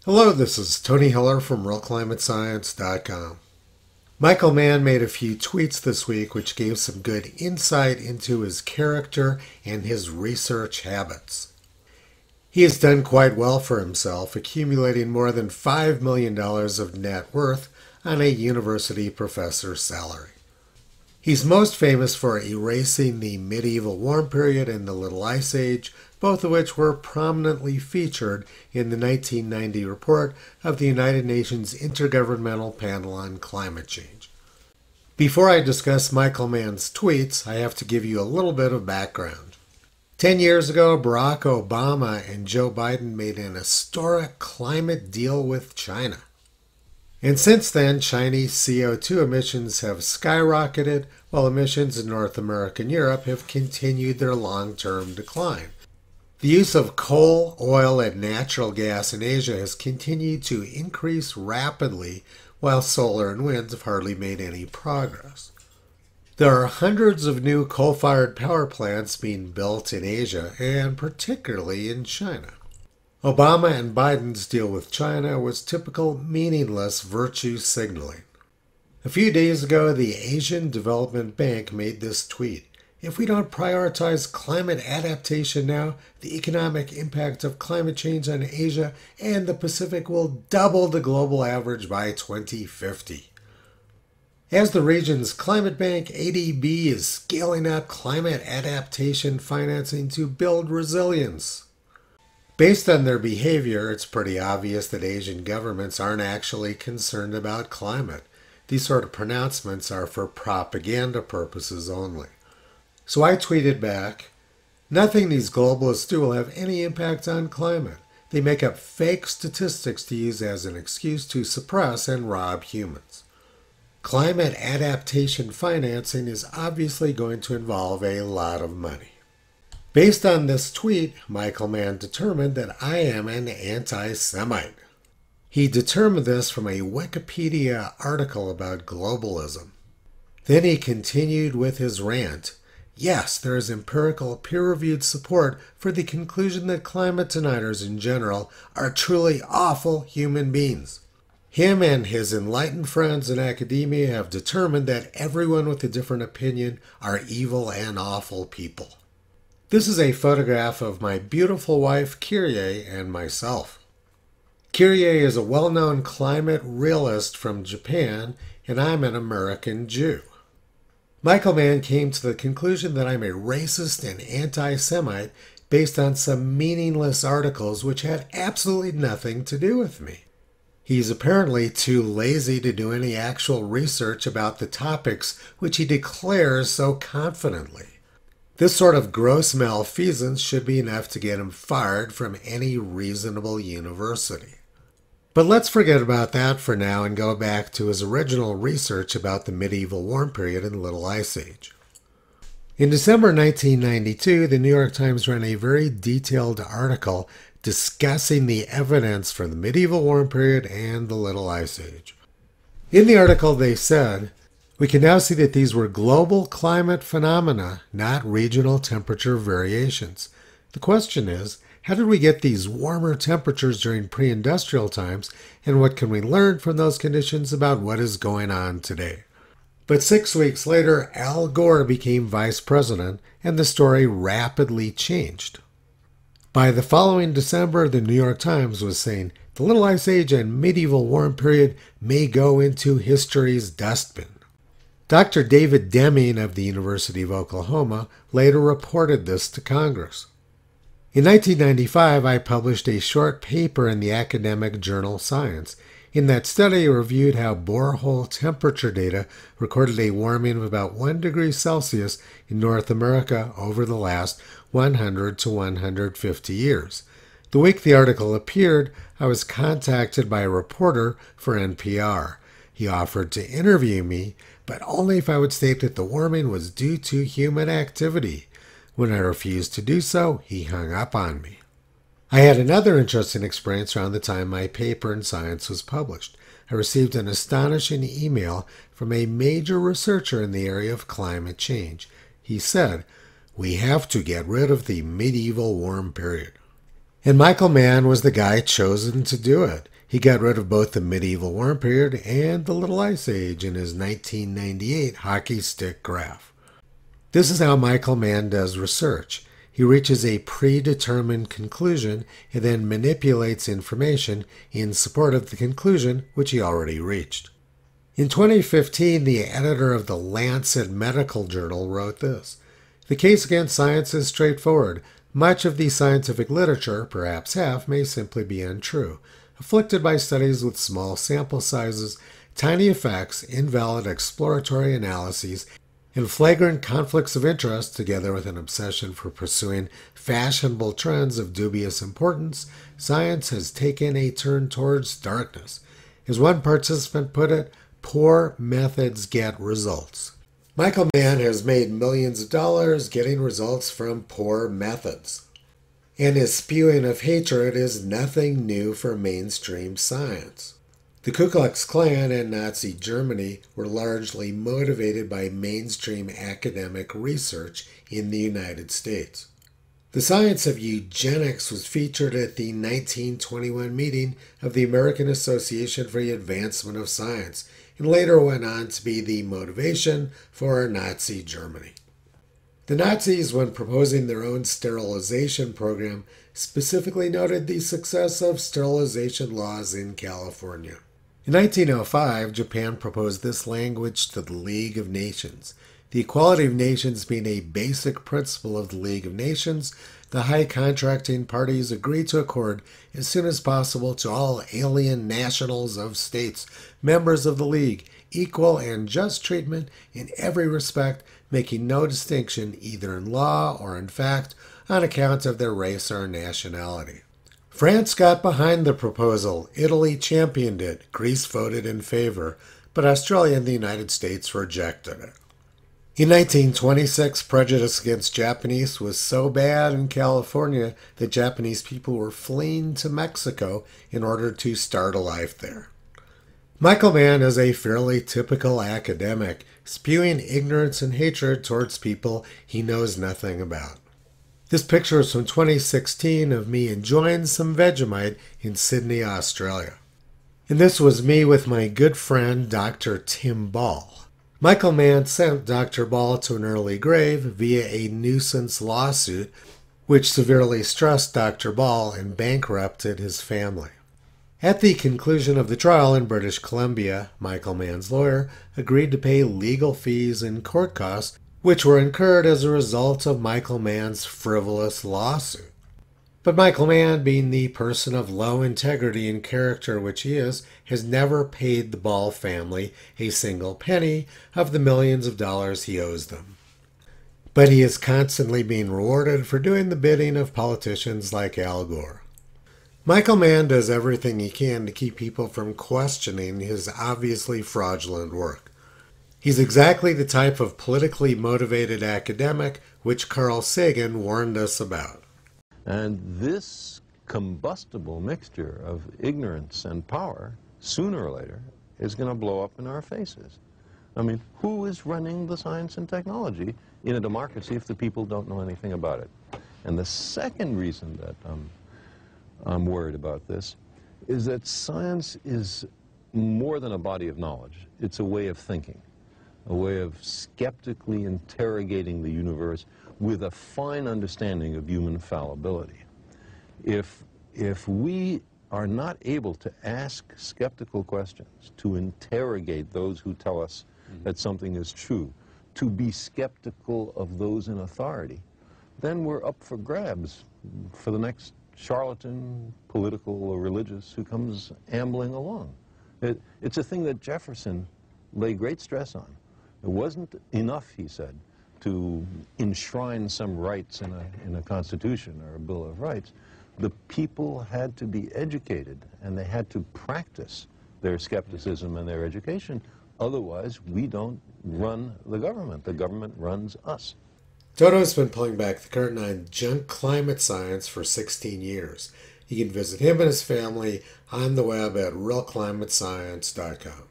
Hello, this is Tony Hiller from RealClimateScience.com. Michael Mann made a few tweets this week which gave some good insight into his character and his research habits. He has done quite well for himself, accumulating more than $5 million of net worth on a university professor's salary. He's most famous for erasing the medieval warm period and the Little Ice Age, both of which were prominently featured in the 1990 report of the United Nations Intergovernmental Panel on Climate Change. Before I discuss Michael Mann's tweets, I have to give you a little bit of background. 10 years ago, Barack Obama and Joe Biden made an historic climate deal with China. And since then, Chinese CO2 emissions have skyrocketed, while emissions in North America and Europe have continued their long-term decline. The use of coal, oil, and natural gas in Asia has continued to increase rapidly, while solar and wind have hardly made any progress. There are hundreds of new coal-fired power plants being built in Asia, and particularly in China. Obama and Biden's deal with China was typical meaningless virtue signaling. A few days ago, the Asian Development Bank made this tweet: "If we don't prioritize climate adaptation now, the economic impact of climate change on Asia and the Pacific will double the global average by 2050. As the region's climate bank, ADB is scaling up climate adaptation financing to build resilience. Based on their behavior, it's pretty obvious that Asian governments aren't actually concerned about climate. These sort of pronouncements are for propaganda purposes only." So I tweeted back, "Nothing these globalists do will have any impact on climate. They make up fake statistics to use as an excuse to suppress and rob humans. Climate adaptation financing is obviously going to involve a lot of money." Based on this tweet, Michael Mann determined that I am an anti-Semite. He determined this from a Wikipedia article about globalism. Then he continued with his rant. Yes, there is empirical, peer-reviewed support for the conclusion that climate deniers in general are truly awful human beings. Him and his enlightened friends in academia have determined that everyone with a different opinion are evil and awful people. This is a photograph of my beautiful wife, Kyrie, and myself. Kyrie is a well-known climate realist from Japan, and I'm an American Jew. Michael Mann came to the conclusion that I'm a racist and anti-Semite based on some meaningless articles which had absolutely nothing to do with me. He's apparently too lazy to do any actual research about the topics which he declares so confidently. This sort of gross malfeasance should be enough to get him fired from any reasonable university. But let's forget about that for now and go back to his original research about the medieval warm period and the Little Ice Age. In December 1992, the New York Times ran a very detailed article discussing the evidence for the medieval warm period and the Little Ice Age. In the article, they said, "We can now see that these were global climate phenomena, not regional temperature variations. The question is, how did we get these warmer temperatures during pre-industrial times, and what can we learn from those conditions about what is going on today?" But 6 weeks later, Al Gore became vice president, and the story rapidly changed. By the following December, the New York Times was saying, "The Little Ice Age and medieval warm period may go into history's dustbin." Dr. David Deming of the University of Oklahoma later reported this to Congress. In 1995, I published a short paper in the academic journal Science. In that study, I reviewed how borehole temperature data recorded a warming of about 1 degree Celsius in North America over the last 100 to 150 years. The week the article appeared, I was contacted by a reporter for NPR. He offered to interview me, but only if I would state that the warming was due to human activity. When I refused to do so, he hung up on me. I had another interesting experience around the time my paper in Science was published. I received an astonishing email from a major researcher in the area of climate change. He said, "We have to get rid of the medieval warm period." And Michael Mann was the guy chosen to do it. He got rid of both the medieval warm period and the Little Ice Age in his 1998 hockey stick graph. This is how Michael Mann does research. He reaches a predetermined conclusion and then manipulates information in support of the conclusion which he already reached. In 2015, the editor of the Lancet Medical Journal wrote this: "The case against science is straightforward. Much of the scientific literature, perhaps half, may simply be untrue. Afflicted by studies with small sample sizes, tiny effects, invalid exploratory analyses, and flagrant conflicts of interest, together with an obsession for pursuing fashionable trends of dubious importance, science has taken a turn towards darkness. As one participant put it, poor methods get results." Michael Mann has made millions of dollars getting results from poor methods. And his spewing of hatred is nothing new for mainstream science. The Ku Klux Klan and Nazi Germany were largely motivated by mainstream academic research in the United States. The science of eugenics was featured at the 1921 meeting of the American Association for the Advancement of Science, and later went on to be the motivation for Nazi Germany. The Nazis, when proposing their own sterilization program, specifically noted the success of sterilization laws in California. In 1905, Japan proposed this language to the League of Nations. The equality of nations being a basic principle of the League of Nations, the high contracting parties agreed to accord as soon as possible to all alien nationals of states, members of the League, equal and just treatment in every respect, making no distinction either in law or in fact on account of their race or nationality. France got behind the proposal, Italy championed it, Greece voted in favor, but Australia and the United States rejected it. In 1926, prejudice against Japanese was so bad in California that Japanese people were fleeing to Mexico in order to start a life there. Michael Mann is a fairly typical academic, spewing ignorance and hatred towards people he knows nothing about. This picture is from 2016 of me enjoying some Vegemite in Sydney, Australia. And this was me with my good friend, Dr. Tim Ball. Michael Mann sent Dr. Ball to an early grave via a nuisance lawsuit, which severely stressed Dr. Ball and bankrupted his family. At the conclusion of the trial in British Columbia, Michael Mann's lawyer agreed to pay legal fees and court costs, which were incurred as a result of Michael Mann's frivolous lawsuit. But Michael Mann, being the person of low integrity and character which he is, has never paid the Ball family a single penny of the millions of dollars he owes them. But he is constantly being rewarded for doing the bidding of politicians like Al Gore. Michael Mann does everything he can to keep people from questioning his obviously fraudulent work. He's exactly the type of politically motivated academic which Carl Sagan warned us about. And this combustible mixture of ignorance and power, sooner or later, is going to blow up in our faces. I mean, who is running the science and technology in a democracy if the people don't know anything about it? And the second reason that I'm worried about this is that science is more than a body of knowledge. It's a way of thinking, a way of skeptically interrogating the universe with a fine understanding of human fallibility. If we are not able to ask skeptical questions, to interrogate those who tell us that something is true, to be skeptical of those in authority, then we're up for grabs for the next charlatan, political or religious, who comes ambling along. It's a thing that Jefferson laid great stress on. It wasn't enough, he said, to enshrine some rights in a constitution or a Bill of Rights. The people had to be educated, and they had to practice their skepticism and their education. Otherwise, we don't run the government. The government runs us. Toto's been pulling back the curtain on junk climate science for 16 years. You can visit him and his family on the web at realclimatescience.com.